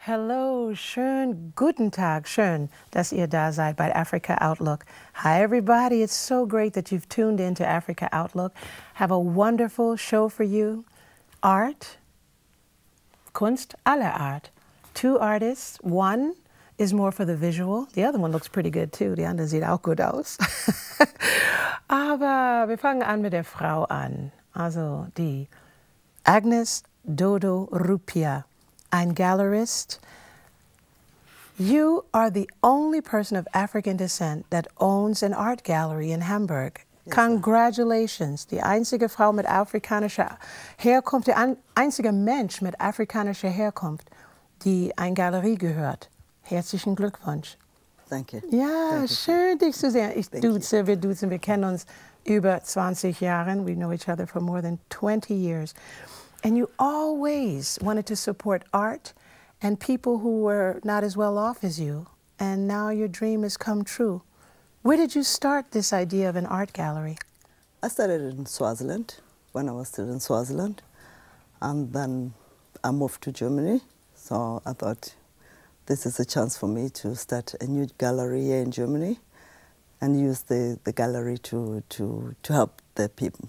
Hello, schön, guten Tag, schön, dass ihr da seid bei Africa Outlook. Hi everybody, it's so great that you've tuned in to Africa Outlook. Have a wonderful show for you. Art, Kunst, aller Art. Two artists, one is more for the visual, the other one looks pretty good too, die andere sieht auch gut aus. Aber wir fangen an mit der Frau an, also die Agnes Rupiya. Ein Galerist. You are the only person of African descent that owns an art gallery in Hamburg. Yes, congratulations. Die einzige Frau mit afrikanischer Herkunft, der einzige Mensch mit afrikanischer Herkunft, die eine Galerie gehört. Herzlichen Glückwunsch. Danke. Ja, Danke. Schön, dich zu sehen. Wir duzen, wir kennen uns über 20 Jahre. We know each other for more than 20 years. And you always wanted to support art and people who were not as well off as you. And now your dream has come true. Where did you start this idea of an art gallery? I started in Swasiland, when I was still in Swasiland. And then I moved to Germany. So I thought this is a chance for me to start a new gallery here in Germany and use the gallery to help the people,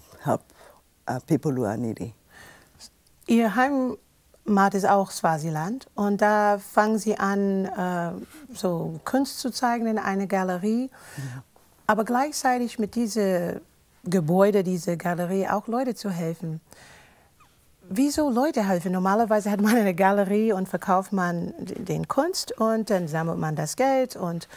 people who are needy. Ihr Heimat ist auch Swasiland und da fangen Sie an, so Kunst zu zeigen in einer Galerie, aber gleichzeitig mit diesem Gebäude, dieser Galerie auch Leute zu helfen. Wieso Leute helfen? Normalerweise hat man eine Galerie und verkauft man den Kunst und dann sammelt man das Geld und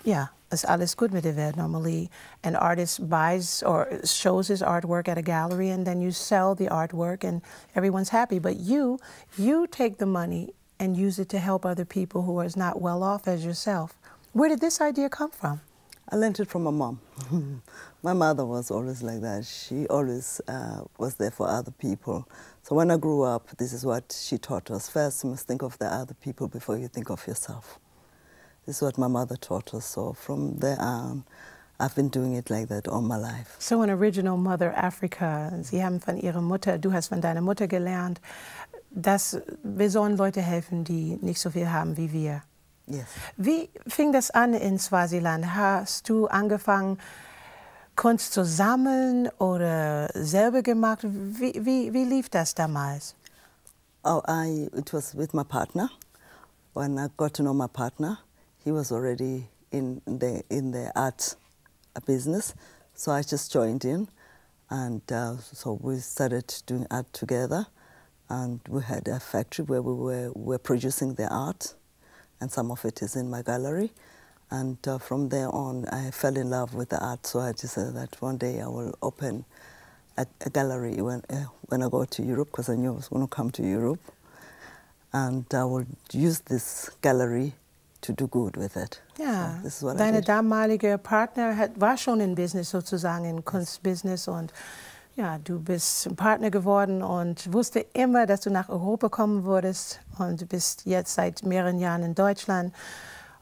ja, ist alles gut mit der Welt. Normally, an artist buys or shows his artwork at a gallery and then you sell the artwork and everyone's happy. But you take the money and use it to help other people who are as not well off as yourself. Where did this idea come from? I learned it from my mom. My mother was always like that. She always was there for other people. So when I grew up, this is what she taught us. First, you must think of the other people before you think of yourself. This is what my mother taught us. So from there on, I've been doing it like that all my life. So an original Mother Africa. Sie haben von ihrer Mutter, du hast von deiner Mutter gelernt, dass wir sollen Leute helfen, die nicht so viel haben wie wir. Yes. Wie fing das an in Swasiland? Hast du angefangen, Kunst zu sammeln oder selber gemacht? Wie lief das damals? Oh, it was with my partner. When I got to know my partner, he was already in the art business, so I just joined in, and so we started doing art together, and we had a factory where we were producing the art, and some of it is in my gallery, and from there on I fell in love with the art, so I decided that one day I will open a gallery when I go to Europe, because I knew I was going to come to Europe, and I will use this gallery to do good with it. Ja, so this is what deine I did. damalige Partner war schon in Business sozusagen, in Kunstbusiness und ja, du bist ein Partner geworden und wusste immer, dass du nach Europa kommen würdest und du bist jetzt seit mehreren Jahren in Deutschland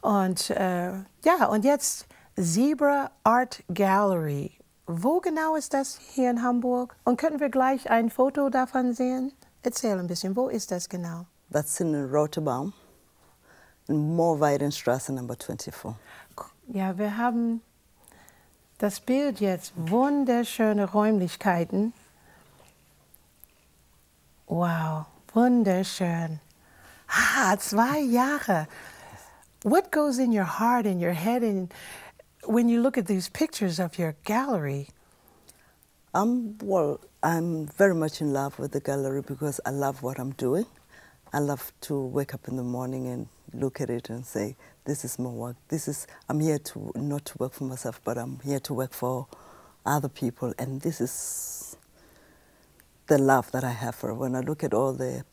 und ja, und jetzt Zebra Art Gallery. Wo genau ist das hier in Hamburg? Und könnten wir gleich ein Foto davon sehen? Erzähl ein bisschen, wo ist das genau? That's in Rotterdam, in Moorweidenstraße Number 24. Ja, wir haben das Bild jetzt, wunderschöne Räumlichkeiten. Wow, wunderschön. 2 Jahre. What goes in your heart and your head when you look at these pictures of your gallery? Well, I'm very much in love with the gallery because I love what I'm doing. I love to wake up in the morning and look at it and say, this is my work. I'm here not to work for myself, but I'm here to work for other people. And this is the love that I have for it. When I look at all the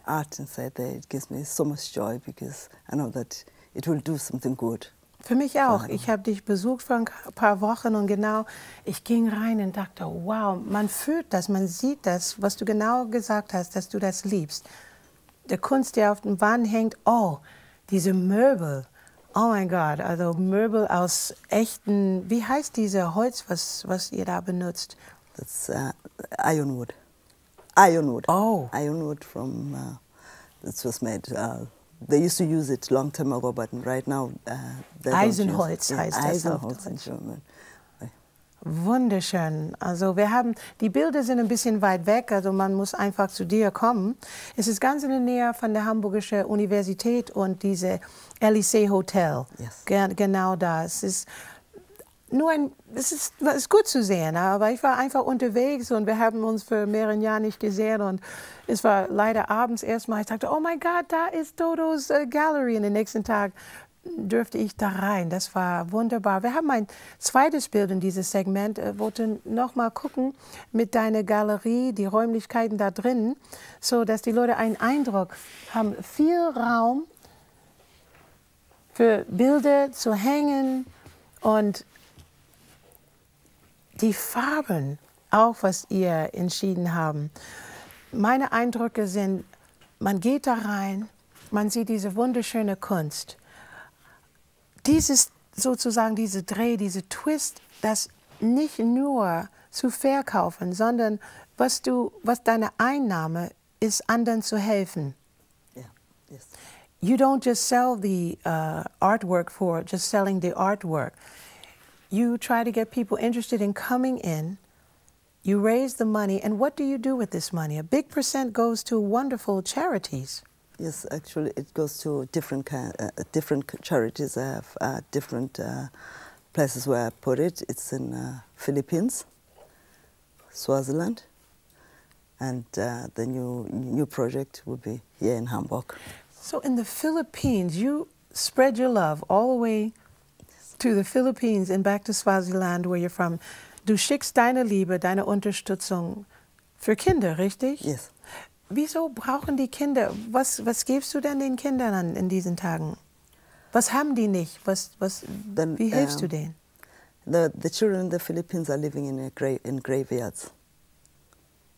art inside there, it gives me so much joy because I know that it will do something good. Für mich auch. Ich habe dich besucht vor ein paar Wochen und genau, ich ging rein und dachte, wow, man fühlt das, man sieht das, was du genau gesagt hast, dass du das liebst. Der Kunst, der auf dem Wand hängt, oh, diese Möbel, oh mein Gott, also Möbel aus echten, wie heißt diese Holz, was ihr da benutzt? That's ironwood. Ironwood. Oh. Ironwood from, it was made they used to use it long time ago, but right now they Eisenholz don't use it. heißt das auf Eisenholz in Deutsch. German. Wunderschön. Also wir haben, die Bilder sind ein bisschen weit weg, also man muss einfach zu dir kommen. Es ist ganz in der Nähe von der Hamburgischen Universität und diese Elysée Hotel. Yes. Genau da. Es ist nur es ist gut zu sehen, aber ich war einfach unterwegs und wir haben uns für mehrere Jahre nicht gesehen und es war leider abends erstmal, ich dachte, oh mein Gott, da ist Dodos Gallery und den nächsten Tag dürfte ich da rein. Das war wunderbar. Wir haben ein zweites Bild in dieses Segment. Wollte noch mal gucken mit deiner Galerie, die Räumlichkeiten da drin, so dass die Leute einen Eindruck haben. Viel Raum für Bilder zu hängen und die Farben, auch was ihr entschieden haben. Meine Eindrücke sind, man geht da rein, man sieht diese wunderschöne Kunst. Dieses sozusagen, diese Dreh, diese Twist, das nicht nur zu verkaufen, sondern was deine Einnahme ist, anderen zu helfen. Yeah. Yes. You don't just sell the artwork for just selling the artwork. You try to get people interested in coming in. You raise the money, and what do you do with this money? A big percent goes to wonderful charities. Yes, actually, it goes to different charities. I have different places where I put it. It's in Philippines, Swasiland, and the new project will be here in Hamburg. So in the Philippines, you spread your love all the way to the Philippines and back to Swasiland, where you're from. Du schickst deine Liebe, deine Unterstützung für Kinder, richtig? Yes. Wieso brauchen die Kinder, was gibst du denn den Kindern in diesen Tagen? Was haben die nicht? Wie hilfst du denen? The children in the Philippines are living in graveyards.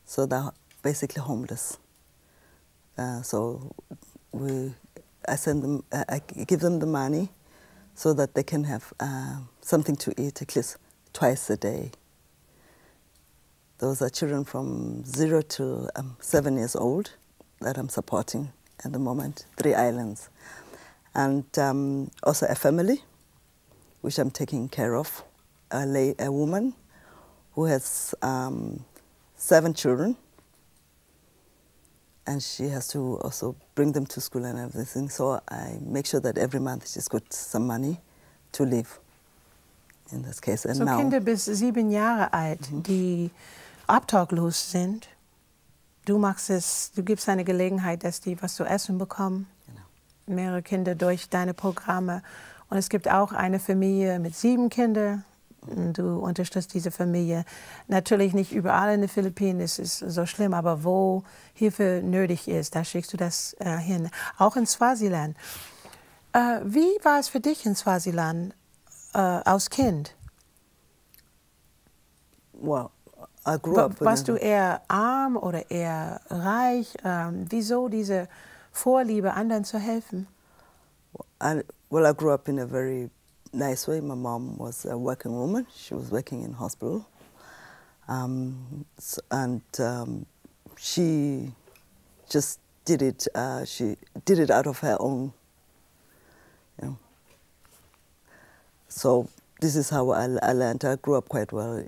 So they're basically homeless. So I give them the money so that they can have something to eat at least twice a day. Those are children from 0 to 7 years old that I'm supporting at the moment, 3 islands. And also a family, which I'm taking care of, a woman who has 7 children, and she has to also bring them to school and everything. So I make sure that every month she's got some money to live, in this case. And so now, Kinder bis 7 Jahre alt, die obdachlos sind. Du gibst eine Gelegenheit, dass die was zu essen bekommen. Genau. Mehrere Kinder durch deine Programme. Und es gibt auch eine Familie mit 7 Kindern. Du unterstützt diese Familie. Natürlich nicht überall in den Philippinen, es ist so schlimm, aber wo Hilfe nötig ist, da schickst du das hin. Auch in Swasiland. Wie war es für dich in Swasiland als Kind? well, I grew up. Warst du eher arm oder eher reich? Wieso diese Vorliebe, anderen zu helfen? I grew up in a very nice way. My mom was a working woman. She was working in hospital. She just did it. She did it out of her own. You know. So this is how I learned. I grew up quite well.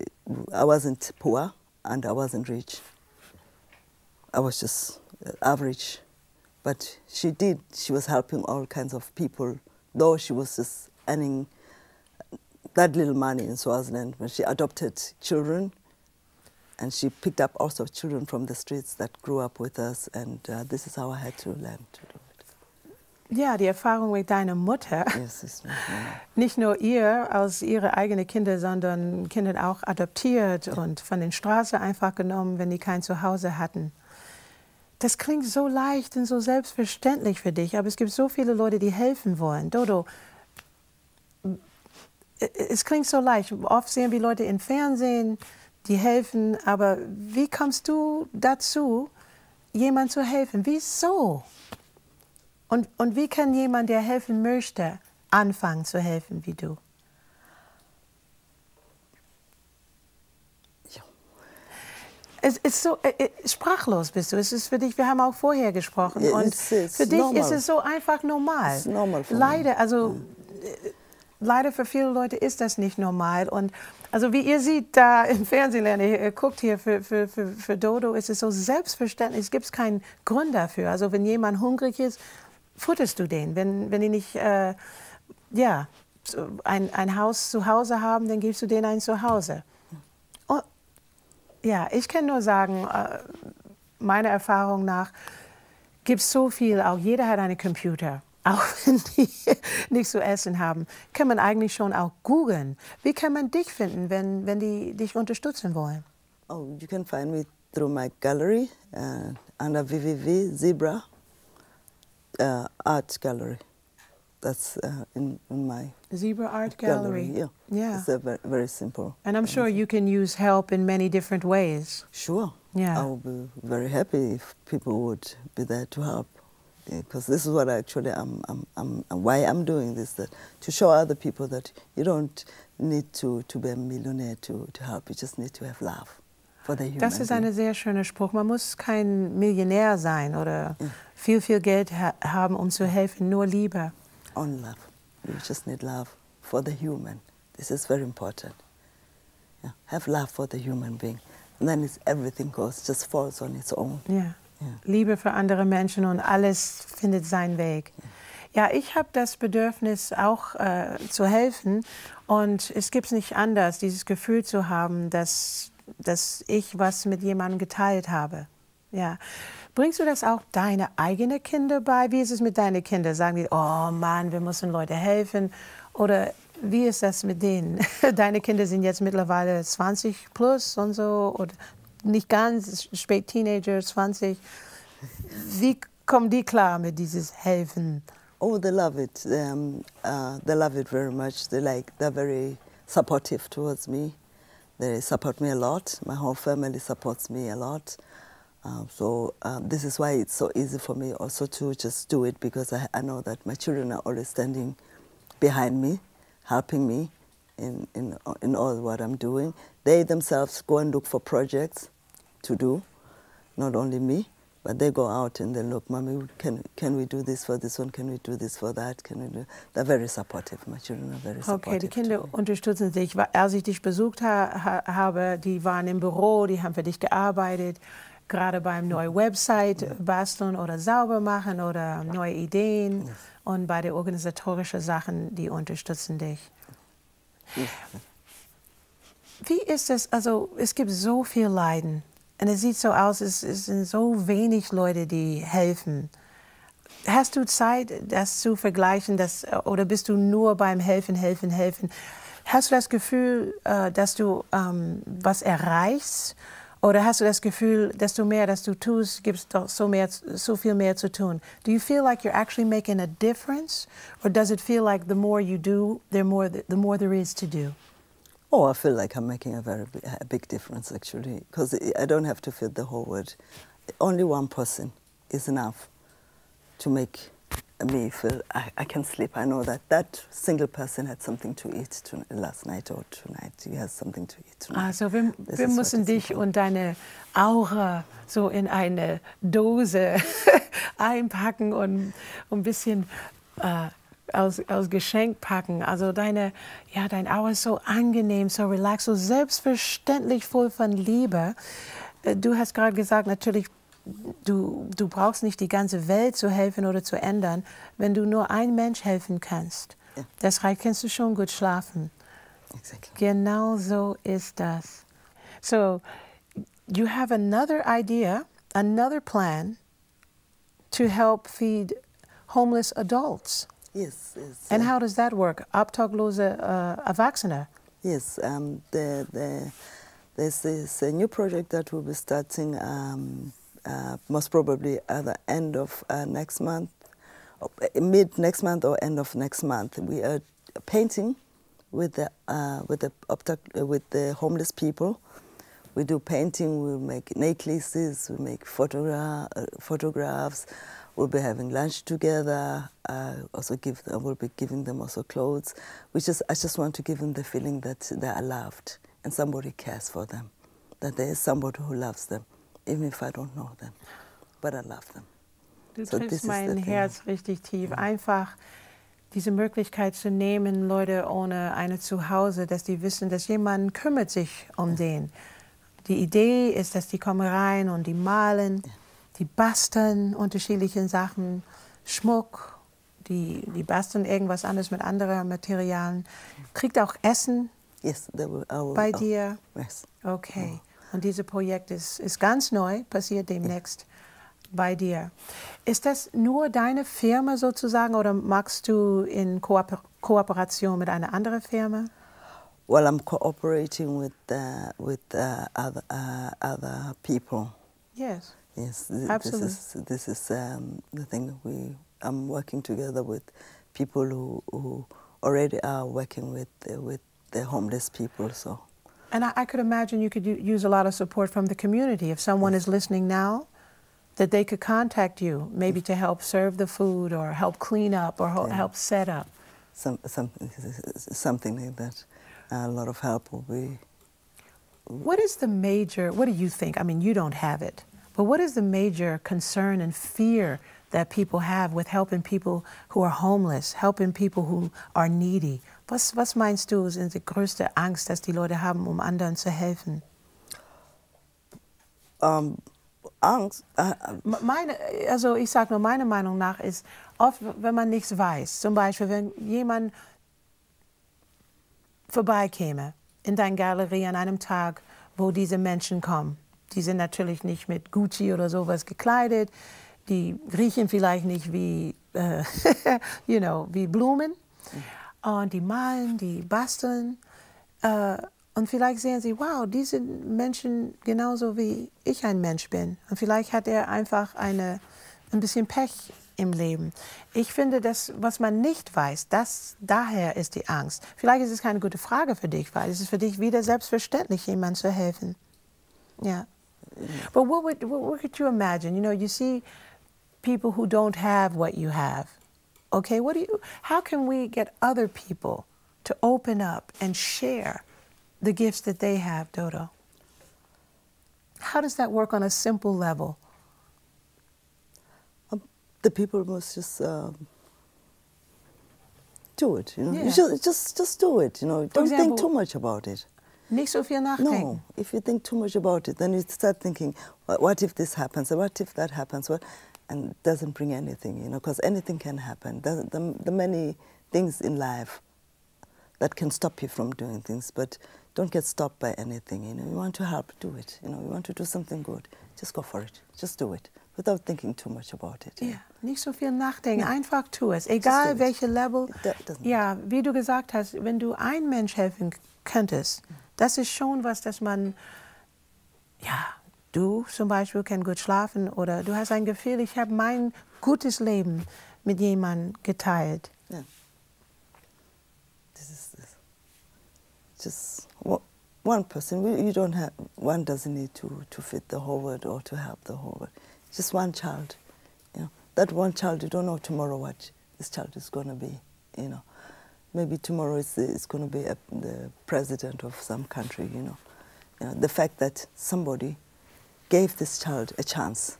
I wasn't poor and I wasn't rich. I was just average. But she was helping all kinds of people, though she was just earning that little money in Swasiland. When she adopted children, and she picked up also children from the streets that grew up with us, and this is how I had to learn to do it. Ja, die Erfahrung mit deiner Mutter, Yes, nicht nur ihr als ihre eigenen Kinder, sondern Kinder auch adoptiert und von den Straßen einfach genommen, wenn die kein Zuhause hatten. Das klingt so leicht und so selbstverständlich für dich, aber es gibt so viele Leute, die helfen wollen. Dodo, es klingt so leicht. Oft sehen wir Leute im Fernsehen, die helfen, aber wie kommst du dazu, jemandem zu helfen? Wieso? Und wie kann jemand, der helfen möchte, anfangen zu helfen wie du? Es ist so, sprachlos bist du. Es ist für dich, wir haben auch vorher gesprochen. Und für dich normal. ist es so einfach normal. It's normal for Leider, me. also leider für viele Leute ist das nicht normal. Und also wie ihr seht da im Fernsehen, ihr guckt hier für Dodo, ist es so selbstverständlich. Es gibt keinen Grund dafür. Also wenn jemand hungrig ist, futterst du den. Wenn die nicht ja, ein Haus zu Hause haben, dann gibst du denen ein Zuhause. Und, ja, ich kann nur sagen, meiner Erfahrung nach gibt es so viel, auch jeder hat einen Computer. Auch wenn die nichts zu essen haben, kann man eigentlich schon auch googeln. Wie kann man dich finden, wenn die dich unterstützen wollen? Oh, you can find me through my gallery under www.zebra art gallery. That's in my Zebra Art Gallery. Yeah. Yeah. It's very, very simple. And I'm sure you can use help in many different ways. Sure. Yeah. I would be very happy if people would be there to help. Because this is what actually why I'm doing this, that to show other people that you don't need to be a millionaire to help. You just need to have love for the human Das ist being. ein sehr schöner Spruch. Man muss kein Millionär sein oder viel Geld haben, um zu helfen, nur Liebe. On love. You just need love for the human. This is very important. Yeah. Have love for the human being. And then everything just falls on its own. Ja. Ja. Liebe für andere Menschen und alles findet seinen Weg. Ja, ich habe das Bedürfnis auch zu helfen und es gibt es nicht anders, dieses Gefühl zu haben, dass ich was mit jemandem geteilt habe. Ja. Bringst du das auch deine eigenen Kinder bei? Wie ist es mit deinen Kindern? Sagen die, oh Mann, wir müssen Leuten helfen? Oder wie ist das mit denen? Deine Kinder sind jetzt mittlerweile 20 plus und so, oder nicht ganz, spät Teenager, 20. Wie kommen die klar mit dieses Helfen? Oh, they love it. They love it very much. They're very supportive towards me. They support me a lot. My whole family supports me a lot. This is why it's so easy for me also to just do it, because I know that my children are always standing behind me, helping me in all what I'm doing. They themselves go and look for projects to do, not only me, but they go out and they look, Mommy, can we do this for this one? Can we do this for that? Can we do? They're very supportive. My children are very supportive. Okay, die Kinder unterstützen dich. Als ich dich besucht habe, die waren im Büro, die haben für dich gearbeitet, gerade beim neuen Website basteln oder sauber machen oder neue Ideen. Yes. Und bei den organisatorischen Sachen, die unterstützen dich. Yes. Wie ist es, also es gibt so viel Leiden und es sieht so aus, es sind so wenig Leute, die helfen. Hast du Zeit, das zu vergleichen, oder bist du nur beim Helfen? Hast du das Gefühl, dass du was erreichst? Oder hast du das Gefühl, desto mehr, dass du tust, gibt es doch so viel mehr zu tun? Do you feel like you're actually making a difference? Or does it feel like the more you do, the more there is to do? Oh, I feel like I'm making a big difference, actually, because I don't have to feed the whole world. Only one person is enough to make me feel I can sleep. I know that single person had something to eat last night or tonight. He has something to eat tonight. Also wir müssen dich und deine Aura so in eine Dose einpacken und ein bisschen als Geschenk packen. Also dein Aura ist so angenehm, so relaxed, so selbstverständlich voll von Liebe. Du hast gerade gesagt, natürlich, du brauchst nicht die ganze Welt zu helfen oder zu ändern, wenn du nur ein Mensch helfen kannst. Ja. Das reicht, kannst du schon gut schlafen. Exactly. Genau so ist das. So, you have another idea, another plan to help feed homeless adults. Yes. And how does that work? Obdachlose Erwachsene. Yes, there's this new project that we'll be starting most probably at the end of next month, mid next month or end of next month. We are painting with the homeless people. We do painting. We make necklaces. We make photographs. We'll be having lunch together. We'll be giving them also clothes. I just want to give them the feeling that they are loved and somebody cares for them. that there is somebody who loves them, even if I don't know them, but I love them. Du triffst mein Herz richtig tief. Einfach diese Möglichkeit zu nehmen, Leute ohne ein Zuhause, dass die wissen, dass jemand kümmert sich um den. Die Idee ist, dass die kommen rein und die malen, die basteln unterschiedliche Sachen, Schmuck, die basteln irgendwas anderes mit anderen Materialien. Kriegt auch Essen bei dir? Yes. Okay. Und dieses Projekt ist ganz neu, passiert demnächst bei dir. Ist das nur deine Firma sozusagen oder machst du in Kooperation mit einer anderen Firma? Well, I'm cooperating with other people. Yes. Yes, Absolutely. This is the thing. I'm working together with people who already are working with the homeless people. So. And I could imagine you could use a lot of support from the community. If someone is listening now, that they could contact you, maybe to help serve the food or help clean up or help set up. Something like that. A lot of help will be. What do you think? I mean, you don't have it, but what is the major concern and fear that people have with helping people who are homeless, helping people who are needy? Was meinst du, sind die größte Angst, dass die Leute haben, anderen zu helfen? Angst? Also ich sage nur, meiner Meinung nach ist oft, wenn man nichts weiß, zum Beispiel, wenn jemand vorbeikäme in deine Galerie an einem Tag, wo diese Menschen kommen. Die sind natürlich nicht mit Gucci oder sowas gekleidet, die riechen vielleicht nicht wie, wie Blumen. Und die malen, die basteln. Und vielleicht sehen sie, wow, diese Menschen genauso wie ich ein Mensch bin. Und vielleicht hat er einfach ein bisschen Pech im Leben. Ich finde, das, was man nicht weiß, daher ist die Angst. Vielleicht ist es keine gute Frage für dich, weil es ist für dich wieder selbstverständlich, jemandem zu helfen. Yeah. But what could you imagine? You know, you see people who don't have what you have. Okay, how can we get other people to open up and share the gifts that they have, Dodo? How does that work on a simple level? The people must just do it, you know. Yeah. You just do it, you know. Don't think too much about it. Nicht so viel nachdenken. No, if you think too much about it, then you start thinking, what if this happens, or what if that happens, and it doesn't bring anything, you know, because anything can happen. The many things in life that can stop you from doing things, but don't get stopped by anything, you know. You want to help, do it, you know. You want to do something good, just go for it, just do it, without thinking too much about it. Ja, nicht so viel nachdenken, einfach tu es, egal welche Level. Ja, wie du gesagt hast, wenn du einem Mensch helfen könntest, das ist schon was, dass man, ja, du zum Beispiel kannst gut schlafen oder du hast ein Gefühl, ich habe mein gutes Leben mit jemandem geteilt. Yeah. This is just one person. You don't have, one doesn't need to fit the whole world or to help the whole world. Just one child, you know. That one child, you don't know tomorrow what this child is going to be, you know. Maybe tomorrow it's going to be the president of some country, you know. You know. The fact that somebody gave this child a chance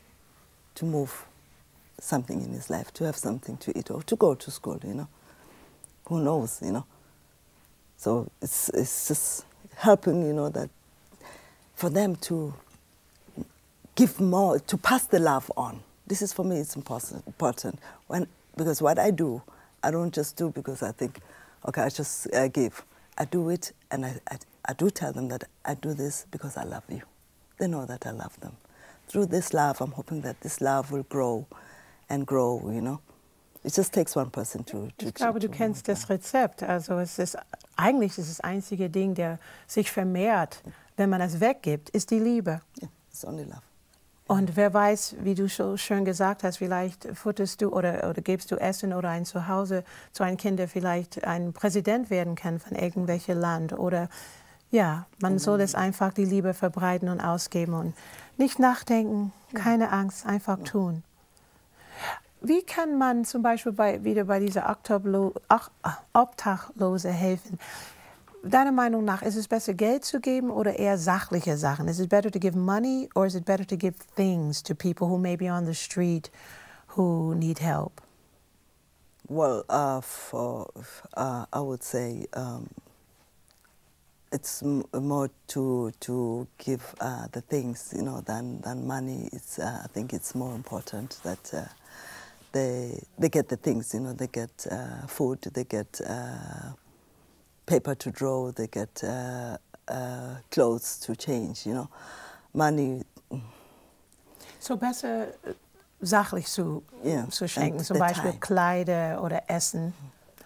to move something in his life, to have something to eat or to go to school, you know. Who knows, you know. So it's just helping, you know, that for them to give more, to pass the love on. This is, for me, it's important. Because what I do, I don't just do because I think, okay, I just give. I do it, and I do tell them that I do this because I love you. They know that I love them. Through this love, I'm hoping that this love will grow and grow, you know. It just takes one person to Ich glaube, du kennst das Rezept. Also eigentlich ist das einzige Ding, der sich vermehrt, wenn man es weggibt, ist die Liebe. Yeah, it's only love. Und wer weiß, wie du so schön gesagt hast, vielleicht futterst du oder gibst du Essen oder ein Zuhause zu einem Kind, der vielleicht ein Präsident werden kann von irgendwelchem Land. Oder ja, man soll es einfach die Liebe verbreiten und ausgeben und nicht nachdenken, keine Angst, einfach tun. Wie kann man zum Beispiel wieder bei dieser Obdachlose helfen? deiner Meinung nach, ist es besser, Geld zu geben oder eher sachliche Sachen? Is it better to give money or is it better to give things to people who may be on the street who need help? Well, I would say it's more to give the things, you know, than money. It's I think it's more important that they get the things, you know, they get food, they get paper to draw, they get clothes to change, you know. Money. So besser sachlich zu schenken, zum Beispiel time. Kleider oder Essen.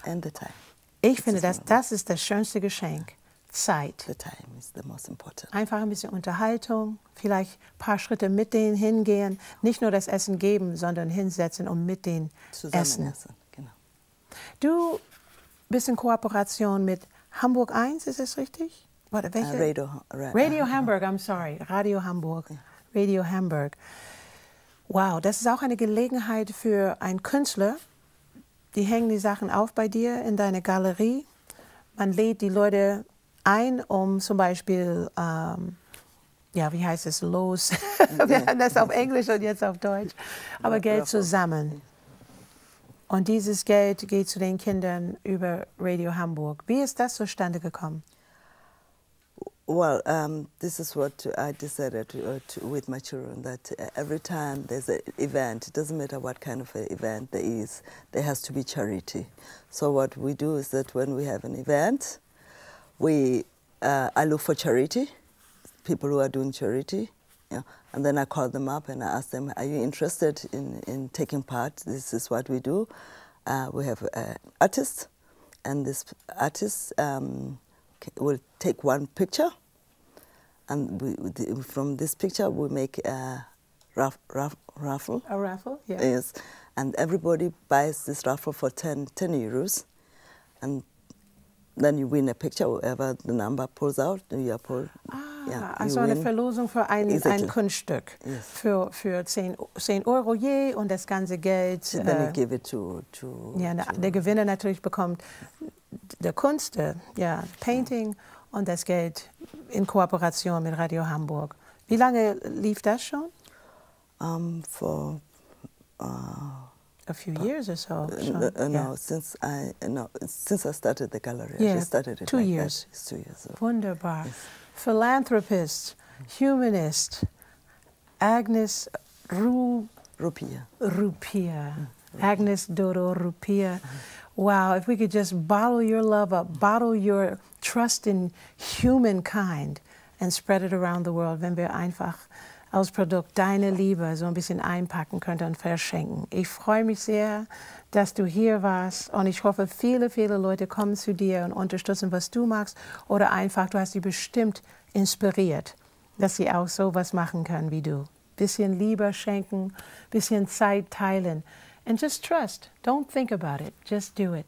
And the time. Ich finde, das ist das schönste Geschenk. Zeit. The time is the most important. Einfach ein bisschen Unterhaltung, vielleicht ein paar Schritte mit denen hingehen. Nicht nur das Essen geben, sondern hinsetzen und mit denen essen. Genau. Du bist in Kooperation mit Hamburg 1, ist es richtig? Warte, welche? Radio Hamburg, I'm sorry. Radio Hamburg. Radio Hamburg. Wow, das ist auch eine Gelegenheit für einen Künstler. Die hängen die Sachen auf bei dir in deine Galerie. Man lädt die Leute ein, um zum Beispiel, ja, wie heißt es, los? Wir haben das auf Englisch und jetzt auf Deutsch. Aber Geld zu sammeln. Und dieses Geld geht zu den Kindern über Radio Hamburg. Wie ist das zustande gekommen? Well, this is what I decided with my children, that every time there's an event, it doesn't matter what kind of an event there is, there has to be charity. So what we do is that when we have an event, I look for charity, people who are doing charity, yeah, and then I call them up and I ask them, are you interested in taking part? This is what we do. We have an artist, and this artist will take one picture, and from this picture we make a raffle. A raffle, yeah. Yes, and everybody buys this raffle for 10 euros, and then you win a picture, whoever the number pulls out, you pull. Also eine Verlosung für ein Kunststück. Yes. Für 10 Euro je und das ganze Geld. Then you give it to ja, der Gewinner natürlich bekommt der Kunst, Painting und das Geld in Kooperation mit Radio Hamburg. Wie lange lief das schon? For a few years or so. No, since I started the gallery. Yeah, I just started it 2 like years. That. It's 2 years. So. Wunderbar. Yes. Philanthropist, humanist, Agnes Rupiya. Agnes Dodo Rupiya. Wow, if we could just bottle your love up, bottle your trust in humankind and spread it around the world, wenn wir einfach als Produkt deine Liebe so ein bisschen einpacken könnten und verschenken. Ich freue mich sehr, dass du hier warst und ich hoffe, viele, viele Leute kommen zu dir und unterstützen, was du machst oder einfach, du hast sie bestimmt inspiriert, dass sie auch sowas machen können wie du. Bisschen Liebe schenken, bisschen Zeit teilen and just trust. Don't think about it, just do it.